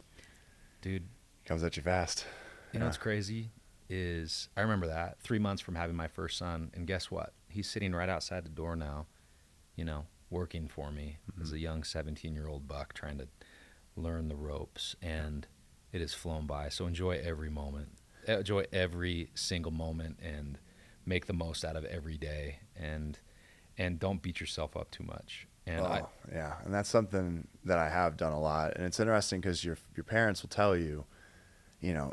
Dude. Comes at you fast. You know what's crazy is I remember that 3 months from having my first son, and guess what? He's sitting right outside the door now, working for me as a young 17-year-old buck trying to learn the ropes, and it has flown by. So enjoy every moment. Enjoy every single moment and make the most out of every day, and don't beat yourself up too much. And and that's something that I have done a lot. And it's interesting because your parents will tell you,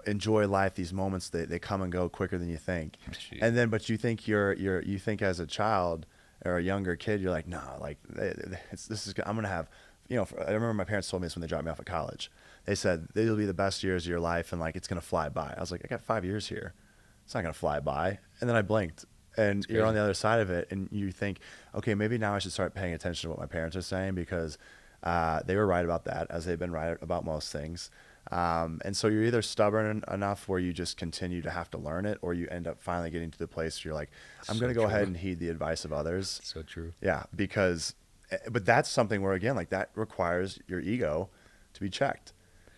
enjoy life. These moments, they come and go quicker than you think. Jeez. And then, but you think you think as a child or a younger kid, you're like, no, like I'm gonna have. I remember my parents told me this when they dropped me off at college. They said they'll be the best years of your life, and like it's gonna fly by. I was like, I got 5 years here. It's not gonna fly by. And then I blinked, and you're on the other side of it, and you think, okay, maybe now I should start paying attention to what my parents are saying, because they were right about that, as they've been right about most things. And so you're either stubborn enough where you just continue to have to learn it, or you end up finally getting to the place where you're like, I'm going to go ahead and heed the advice of others. So true. Yeah, but that's something where, again, like that requires your ego to be checked,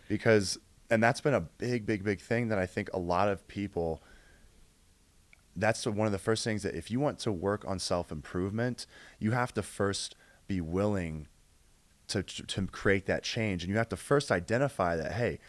and that's been a big thing that I think a lot of people, that's one of the first things, that if you want to work on self-improvement, you have to first be willing to create that change. And you have to first identify that, hey,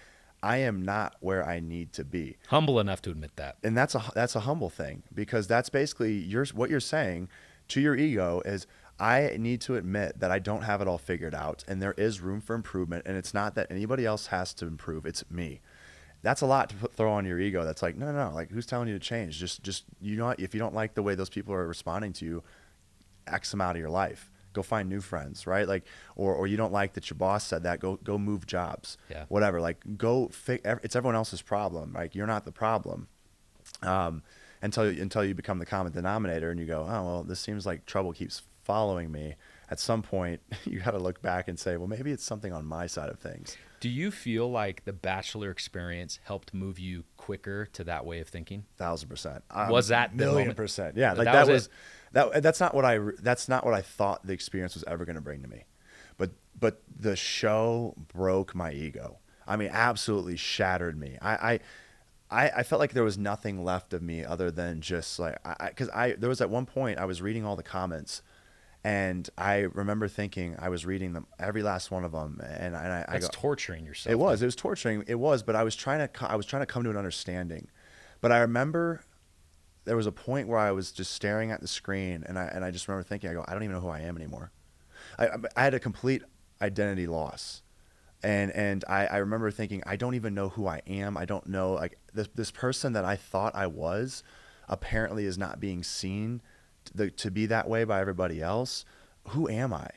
I am not where I need to be. Humble enough to admit that. And that's a humble thing, because that's basically what you're saying to your ego is, I need to admit that I don't have it all figured out, and there is room for improvement. And it's not that anybody else has to improve. It's me. That's a lot to throw on your ego. That's like, no. Like, who's telling you to change? Just, you know, if you don't like the way those people are responding to you, X them out of your life. Go find new friends, right? Like, or you don't like that your boss said that, go move jobs, whatever. Like, it's everyone else's problem. Like, you're not the problem. Until you become the common denominator, and you go, oh, well, this seems like trouble keeps following me. At some point, you got to look back and say, well, maybe it's something on my side of things. Do you feel like the Bachelor experience helped move you quicker to that way of thinking? 1,000%. Was that the moment? 1,000,000%? Yeah, like that's not what I thought the experience was ever going to bring to me. But the show broke my ego. I mean, absolutely shattered me. I felt like there was nothing left of me other than just like, because there was at one point I was reading all the comments, and I remember thinking, I was reading them, every last one of them, and That's torturing yourself. It was torturing. It was, but I was trying to come to an understanding. But I remember there was a point where I was just staring at the screen, and I just remember thinking, I don't even know who I am anymore. I had a complete identity loss. And I remember thinking, I don't even know who I am. I don't know, like, this person that I thought I was apparently is not being seen to be that way by everybody else. Who am I?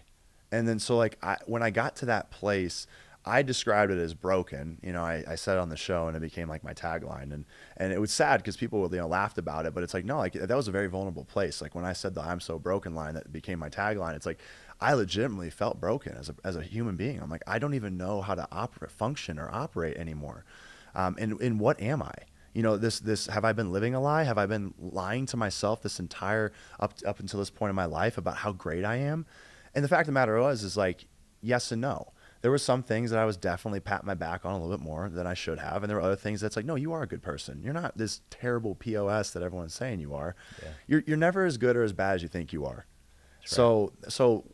And then so like when I got to that place, I described it as broken. You know, I said it on the show, and it became like my tagline. And it was sad because people, you know, laughed about it, but it's like, no, like that was a very vulnerable place. Like when I said the "I'm so broken" line that became my tagline, it's like I legitimately felt broken as a human being. I'm like, I don't even know how to function or operate anymore. And what am I? You know, this have I been living a lie? Have I been lying to myself this entire up until this point in my life about how great I am? And the fact of the matter is like, yes and no. There were some things that I was definitely patting my back on a little bit more than I should have. And there were other things that's like, no, you are a good person. You're not this terrible POS that everyone's saying you are. Yeah. You're never as good or as bad as you think you are. That's right. So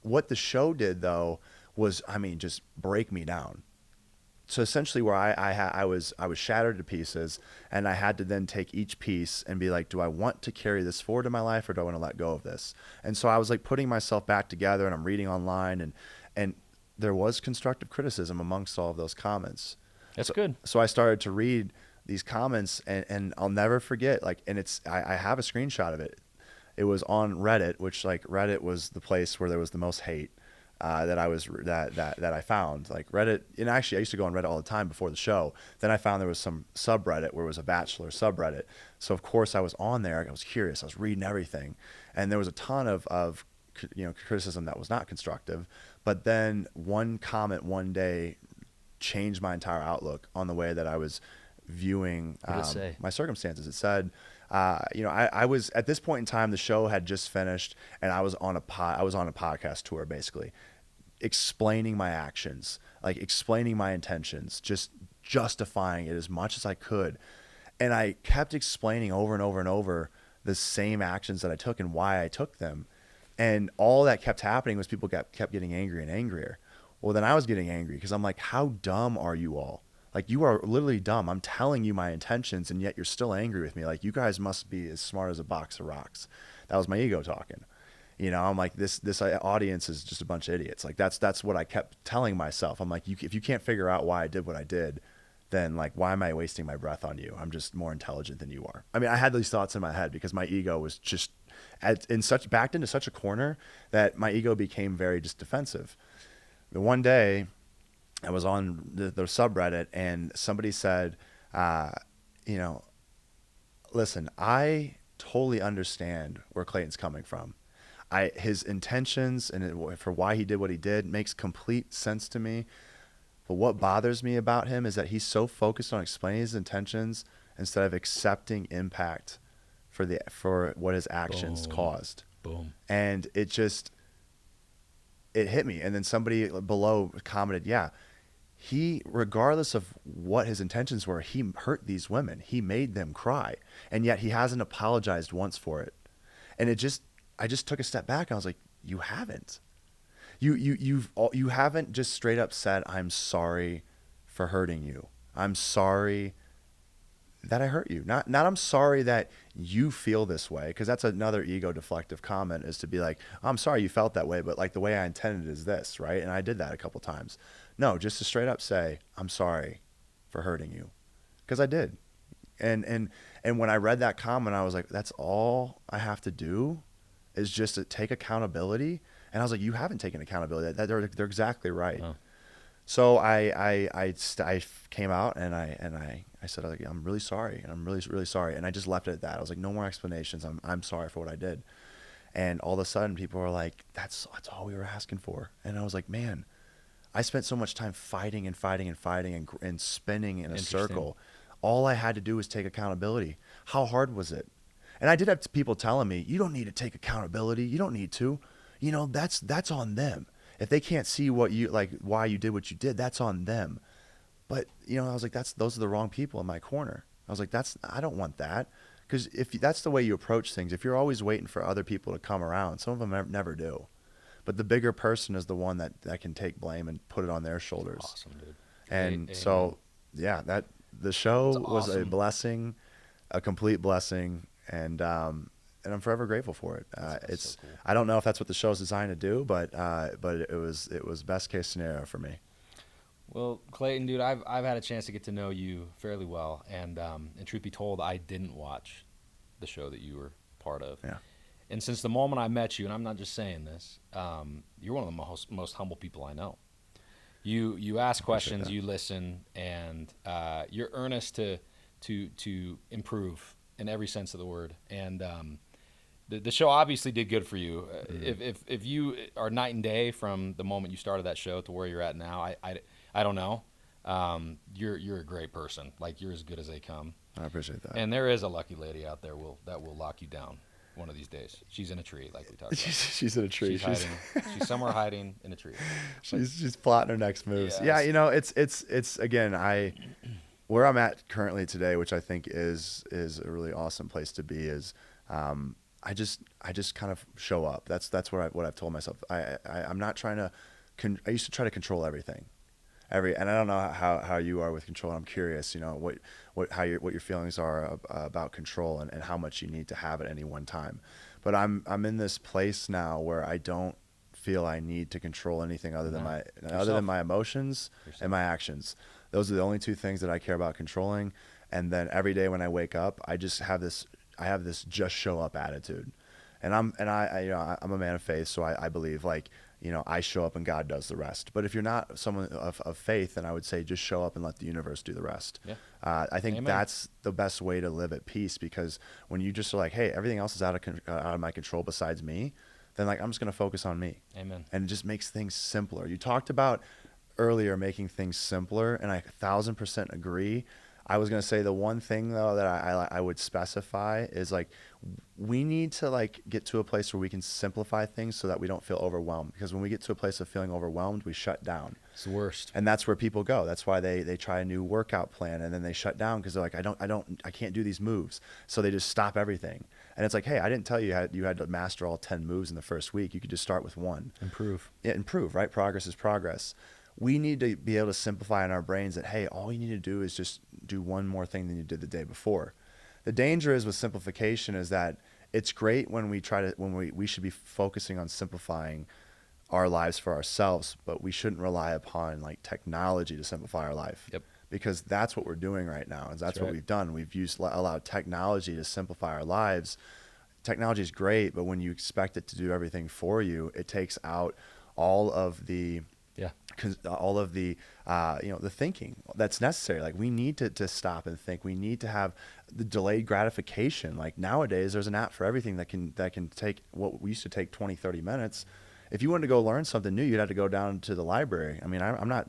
what the show did, though, was, I mean, just break me down. So essentially where I was shattered to pieces, and I had to then take each piece and be like, do I want to carry this forward in my life, or do I want to let go of this? And so I was like putting myself back together, and I'm reading online, and there was constructive criticism amongst all of those comments. That's good. So I started to read these comments, and I'll never forget, like, and I have a screenshot of it. It was on Reddit, which, like, Reddit was the place where there was the most hate that I found. Like Reddit, and actually I used to go on Reddit all the time before the show. Then I found there was some subreddit where it was a Bachelor subreddit. So of course I was on there. I was curious. I was reading everything, and there was a ton of criticism that was not constructive. But then one comment one day changed my entire outlook on the way that I was viewing my circumstances. It said, I was at this point in time, the show had just finished, and I was on a podcast tour, basically explaining my actions, like explaining my intentions, just justifying it as much as I could. And I kept explaining over and over and over the same actions that I took and why I took them. And all that kept happening was people kept getting angrier and angrier. Well, then I was getting angry because I'm like, how dumb are you all? Like, you are literally dumb. I'm telling you my intentions, and yet you're still angry with me. Like, you guys must be as smart as a box of rocks. That was my ego talking. You know, I'm like, this audience is just a bunch of idiots. Like, that's what I kept telling myself. I'm like, if you can't figure out why I did what I did, then, like, why am I wasting my breath on you? I'm just more intelligent than you are. I mean, I had these thoughts in my head because my ego was just backed into such a corner that my ego became very just defensive. The one day, I was on the subreddit, and somebody said, you know, listen, I totally understand where Clayton's coming from. His intentions and for why he did what he did makes complete sense to me. But what bothers me about him is that he's so focused on explaining his intentions instead of accepting impact for what his actions Boom. caused. Boom. And it hit me. And then somebody below commented, yeah, he, regardless of what his intentions were, he hurt these women. He made them cry. And yet he hasn't apologized once for it. And I just took a step back and I was like, you haven't. You haven't just straight up said, I'm sorry for hurting you. I'm sorry that I hurt you. Not I'm sorry that you feel this way, because that's another ego deflective comment, is to be like, I'm sorry you felt that way, but like the way I intended is this, right? And I did that a couple times. No, just to straight up say, I'm sorry for hurting you, because I did. And when I read that comment, I was like, that's all I have to do is just to take accountability. And I was like, you haven't taken accountability. They're exactly right. Oh. So I came out and I said, like, I'm really sorry. And I'm really, really sorry. And I just left it at that. I was like, no more explanations. I'm sorry for what I did. And all of a sudden people were like, that's all we were asking for. And I was like, man, I spent so much time fighting and spinning in a circle. All I had to do was take accountability. How hard was it? And I did have people telling me, you don't need to take accountability. You don't need to. You know, that's on them. If they can't see what you like, why you did what you did, that's on them. But, you know, I was like, those are the wrong people in my corner. I was like, I don't want that. Because if that's the way you approach things, if you're always waiting for other people to come around, some of them never do. But the bigger person is the one that can take blame and put it on their shoulders. Awesome, dude. And so, yeah, the show was a blessing, a complete blessing, and I'm forever grateful for it. It's so cool. I don't know if that's what the show is designed to do, but it was best case scenario for me. Well, Clayton, dude, I've had a chance to get to know you fairly well, and truth be told, I didn't watch the show that you were part of. Yeah. And since the moment I met you, and I'm not just saying this, you're one of the most humble people I know. You ask questions, you listen, and you're earnest to improve in every sense of the word. And the show obviously did good for you. If you are night and day from the moment you started that show to where you're at now, I don't know. You're a great person. Like, you're as good as they come. I appreciate that. And there is a lucky lady out there that will lock you down one of these days. She's in a tree, like we talked about. She's in a tree. She's somewhere hiding in a tree. She's plotting her next moves. Yeah, you know, it's again, where I'm at currently today, which I think is a really awesome place to be, is I just kind of show up. That's what I've told myself. I'm not trying to. I used to try to control everything. And I don't know how you are with control. I'm curious, you know, what your feelings are about control and how much you need to have at any one time. But I'm in this place now where I don't feel I need to control anything other than my emotions and my actions. Those are the only two things that I care about controlling. And then every day when I wake up, I have this just show up attitude. And I'm a man of faith, so I believe, like, you know, I show up and God does the rest. But if you're not someone of faith, then I would say just show up and let the universe do the rest. Yeah. I think Amen. That's the best way to live at peace, because when you just are like, hey, everything else is out of my control besides me, then, like, I'm just going to focus on me. Amen. And it just makes things simpler. You talked about earlier making things simpler, and I 1,000% agree. I was going to say the one thing, though, that I would specify is, like, we need to, like, get to a place where we can simplify things so that we don't feel overwhelmed. Because when we get to a place of feeling overwhelmed, we shut down. It's the worst. And that's where people go. That's why they try a new workout plan, and then they shut down because they're like, I can't do these moves. So they just stop everything. And it's like, hey, I didn't tell you you had to master all 10 moves in the first week. You could just start with one. Improve. Yeah, improve, right? Progress is progress. We need to be able to simplify in our brains that, hey, all you need to do is just do one more thing than you did the day before. The danger is with simplification is that it's great when we should be focusing on simplifying our lives for ourselves, but we shouldn't rely upon, like, technology to simplify our life. Yep. Because that's what we're doing right now. And that's what right. we've done. We've allowed technology to simplify our lives. Technology is great, but when you expect it to do everything for you, it takes out all of the Yeah. All of the the thinking that's necessary. Like we need to stop and think. We need to have the delayed gratification. Like nowadays there's an app for everything that can take what we used to take 20-30 minutes. If you wanted to go learn something new, you'd have to go down to the library. I mean, I'm not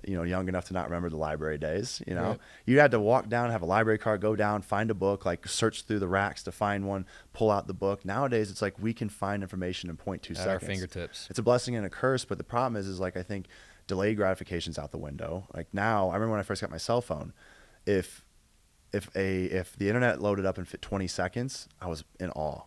young enough to not remember the library days. Right. You had to walk down, have a library card, go down, find a book, like search through the racks to find one, pull out the book. Nowadays, it's like we can find information in 0.2 seconds. At our fingertips. It's a blessing and a curse, but the problem is like I think delayed gratification's out the window. Like now, I remember when I first got my cell phone, if the internet loaded up in 20 seconds, I was in awe.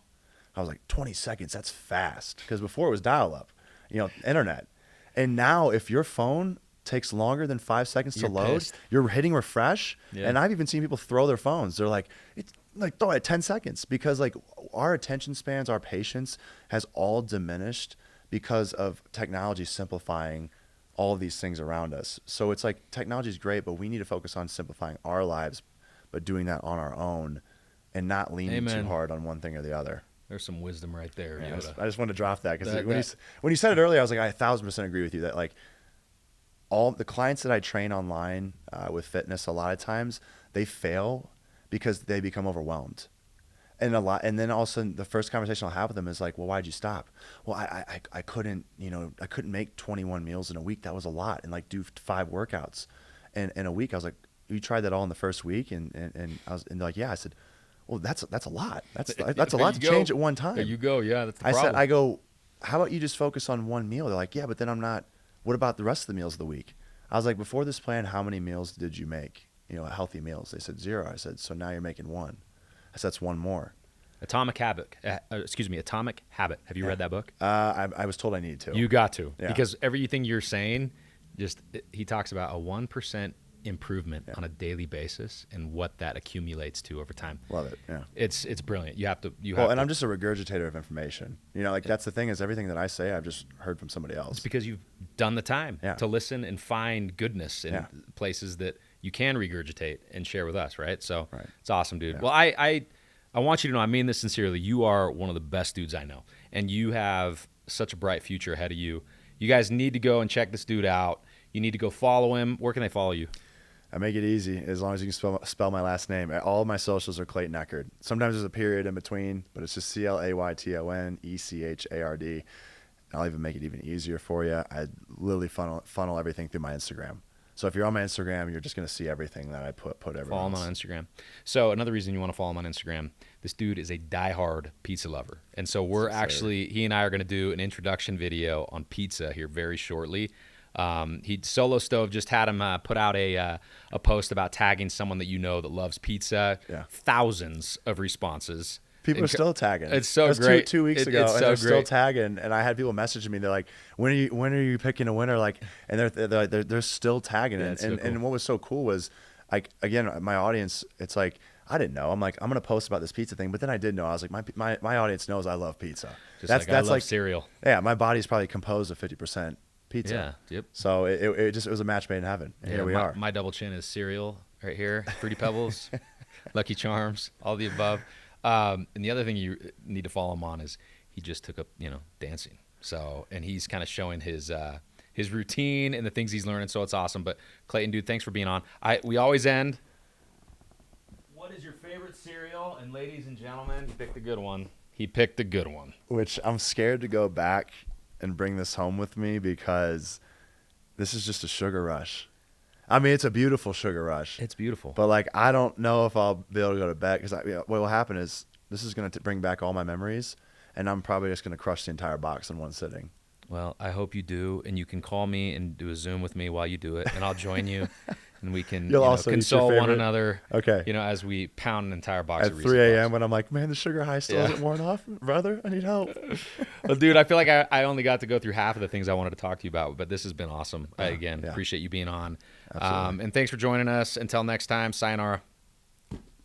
I was like, 20 seconds, that's fast. Because before it was dial-up, internet. And now if your phone takes longer than 5 seconds to load, pissed. You're hitting refresh. Yeah. And I've even seen people throw their phones. They're like, it's like throw it at 10 seconds because like our attention spans, our patience has all diminished because of technology simplifying all of these things around us. So it's like technology is great, but we need to focus on simplifying our lives, but doing that on our own and not leaning too hard on one thing or the other. There's some wisdom right there. Yeah, Yoda. I just wanted to drop that because when you said it earlier, I was like, I 1,000% agree with you that like all the clients that I train online with fitness, a lot of times they fail because they become overwhelmed. And then all of a sudden the first conversation I'll have with them is like, well, why'd you stop? Well, I couldn't make 21 meals in a week. That was a lot. And like do 5 workouts in a week. I was like, you tried that all in the first week? And they're like, yeah. I said, well, that's a lot. That's a lot to change at one time. There you go. Yeah, that's the problem. I go, how about you just focus on one meal? They're like, yeah, but then I'm not. What about the rest of the meals of the week? I was like, before this plan, how many meals did you make? Healthy meals. They said 0. I said, so now you're making 1. I said, that's 1 more. Atomic Habit. Atomic Habit. Have you read that book? I was told I needed to. You got to. Yeah. Because everything you're saying, he talks about a 1% improvement on a daily basis and what that accumulates to over time. Love it. Yeah. It's brilliant. And I'm just a regurgitator of information. That's the thing is everything that I say, I've just heard from somebody else. It's because you've done the time to listen and find goodness in places that you can regurgitate and share with us, right? So It's awesome, dude. Yeah. Well, I want you to know, I mean this sincerely, you are one of the best dudes I know. And you have such a bright future ahead of you. You guys need to go and check this dude out. You need to go follow him. Where can they follow you? I make it easy as long as you can spell my last name. All of my socials are Clayton Echard. Sometimes there's a period in between, but it's just ClaytonEchard. I'll even make it even easier for you. I literally funnel everything through my Instagram. So if you're on my Instagram, you're just going to see everything that I put everywhere. Follow him on Instagram. So another reason you want to follow him on Instagram, this dude is a diehard pizza lover. And so he and I are going to do an introduction video on pizza here very shortly. Solo Stove just had him put out a post about tagging someone that that loves pizza. Yeah. Thousands of responses. People are still tagging. It's so That's great. 2 weeks ago, it's and so they're great. still tagging. And I had people messaging me. They're like, "When are you picking a winner?" Like, and they're still tagging. Yeah, and so cool. And what was so cool was, like, again, my audience. It's like I didn't know. I'm like, I'm gonna post about this pizza thing, but then I did know. I was like, my audience knows I love pizza. That's like cereal. Yeah, my body's probably composed of 50% pizza. Yeah. Yep. So it was a match made in heaven. And here we are. My double chin is cereal right here. Fruity Pebbles, Lucky Charms, all the above. And the other thing you need to follow him on is he just took up, dancing. So, and he's kind of showing his routine and the things he's learning. So it's awesome. But Clayton, dude, thanks for being on. We always end. What is your favorite cereal? And ladies and gentlemen, he picked a good one. Which I'm scared to go back and bring this home with me because this is just a sugar rush. I mean, it's a beautiful sugar rush. It's beautiful. But, like, I don't know if I'll be able to go to bed because what will happen is this is going to bring back all my memories, and I'm probably just going to crush the entire box in one sitting. Well, I hope you do, and you can call me and do a Zoom with me while you do it, and I'll join you, and we can console one another. Okay. As we pound an entire box of Reese's 3 a.m. Puffs. when I'm like, man, the sugar high still isn't worn off, brother. I need help. Well, dude, I feel like I only got to go through half of the things I wanted to talk to you about, but this has been awesome. Appreciate you being on. And thanks for joining us. Until next time, sayonara.